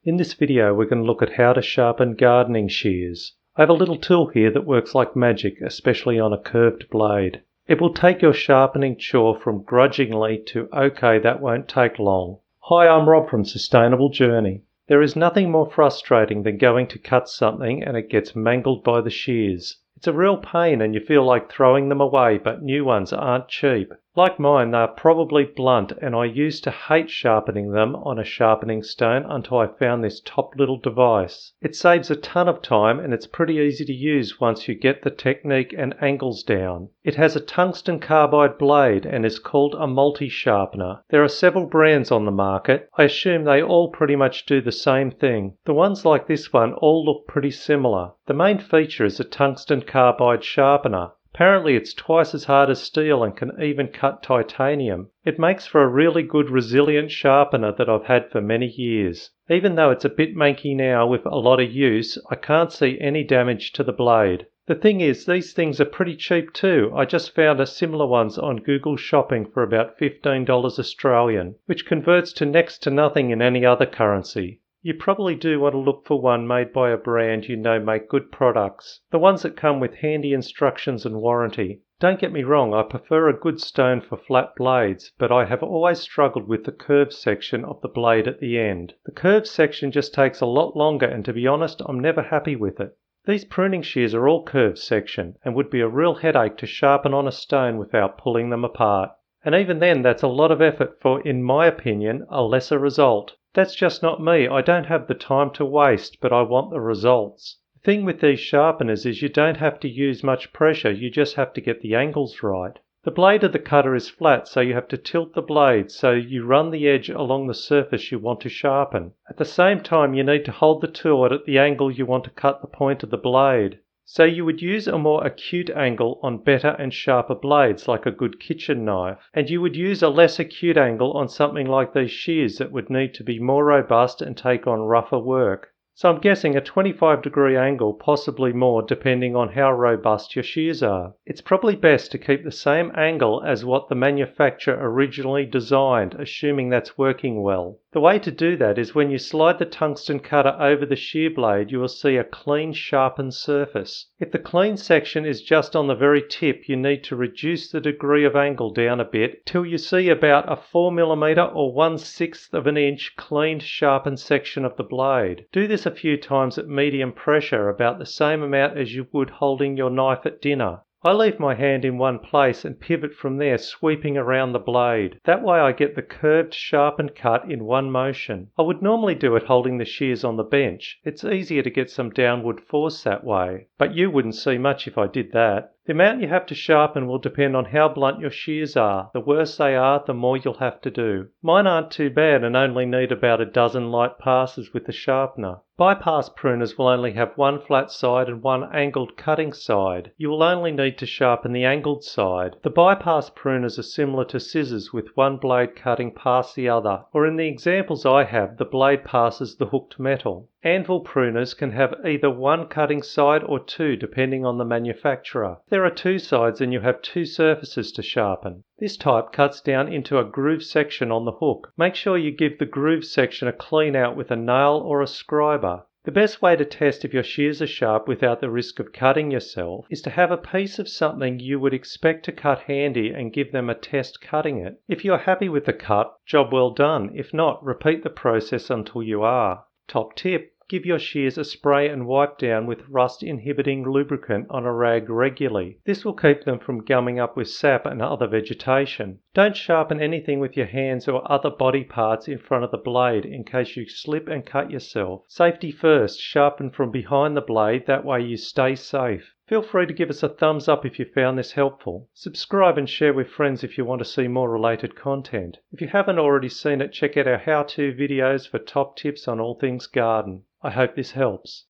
In this video we're going to look at how to sharpen gardening shears. I have a little tool here that works like magic, especially on a curved blade. It will take your sharpening chore from grudgingly to okay, that won't take long. Hi, I'm Rob from Sustainable Journey. There is nothing more frustrating than going to cut something and it gets mangled by the shears. It's a real pain and you feel like throwing them away, but new ones aren't cheap. Like mine, they are probably blunt, and I used to hate sharpening them on a sharpening stone until I found this top little device. It saves a ton of time and it's pretty easy to use once you get the technique and angles down. It has a tungsten carbide blade and is called a Multisharpener. There are several brands on the market. I assume they all pretty much do the same thing. The ones like this one all look pretty similar. The main feature is a tungsten carbide sharpener. Apparently it's twice as hard as steel and can even cut titanium. It makes for a really good resilient sharpener that I've had for many years. Even though it's a bit manky now with a lot of use, I can't see any damage to the blade. The thing is, these things are pretty cheap too. I just found a similar ones on Google Shopping for about $15 Australian, which converts to next to nothing in any other currency. You probably do want to look for one made by a brand you know make good products. The ones that come with handy instructions and warranty. Don't get me wrong, I prefer a good stone for flat blades, but I have always struggled with the curved section of the blade at the end. The curved section just takes a lot longer, and to be honest, I'm never happy with it. These pruning shears are all curved section and would be a real headache to sharpen on a stone without pulling them apart. And even then, that's a lot of effort for, in my opinion, a lesser result. That's just not me. I don't have the time to waste, but I want the results. The thing with these sharpeners is you don't have to use much pressure, you just have to get the angles right. The blade of the cutter is flat, so you have to tilt the blade so you run the edge along the surface you want to sharpen. At the same time, you need to hold the tool at the angle you want to cut the point of the blade. So you would use a more acute angle on better and sharper blades like a good kitchen knife, and you would use a less acute angle on something like these shears that would need to be more robust and take on rougher work. So I'm guessing a 25-degree angle, possibly more depending on how robust your shears are. It's probably best to keep the same angle as what the manufacturer originally designed, assuming that's working well. The way to do that is when you slide the tungsten cutter over the shear blade, you will see a clean sharpened surface. If the clean section is just on the very tip, you need to reduce the degree of angle down a bit till you see about a 4mm or 1/6 of an inch cleaned sharpened section of the blade. Do this a few times at medium pressure, about the same amount as you would holding your knife at dinner. I leave my hand in one place and pivot from there, sweeping around the blade. That way I get the curved sharpened cut in one motion. I would normally do it holding the shears on the bench. It's easier to get some downward force that way, but you wouldn't see much if I did that. The amount you have to sharpen will depend on how blunt your shears are. The worse they are, the more you'll have to do. Mine aren't too bad and only need about a dozen light passes with the sharpener. Bypass pruners will only have one flat side and one angled cutting side. You will only need to sharpen the angled side. The bypass pruners are similar to scissors with one blade cutting past the other, or in the examples I have, the blade passes the hooked metal. Anvil pruners can have either one cutting side or two depending on the manufacturer. If there are two sides, then you have two surfaces to sharpen. This type cuts down into a groove section on the hook. Make sure you give the groove section a clean out with a nail or a scriber. The best way to test if your shears are sharp without the risk of cutting yourself is to have a piece of something you would expect to cut handy and give them a test cutting it. If you are happy with the cut, job well done. If not, repeat the process until you are. Top tip: give your shears a spray and wipe down with rust-inhibiting lubricant on a rag regularly. This will keep them from gumming up with sap and other vegetation. Don't sharpen anything with your hands or other body parts in front of the blade in case you slip and cut yourself. Safety first, sharpen from behind the blade, that way you stay safe. Feel free to give us a thumbs up if you found this helpful. Subscribe and share with friends if you want to see more related content. If you haven't already seen it, check out our how-to videos for top tips on all things garden. I hope this helps.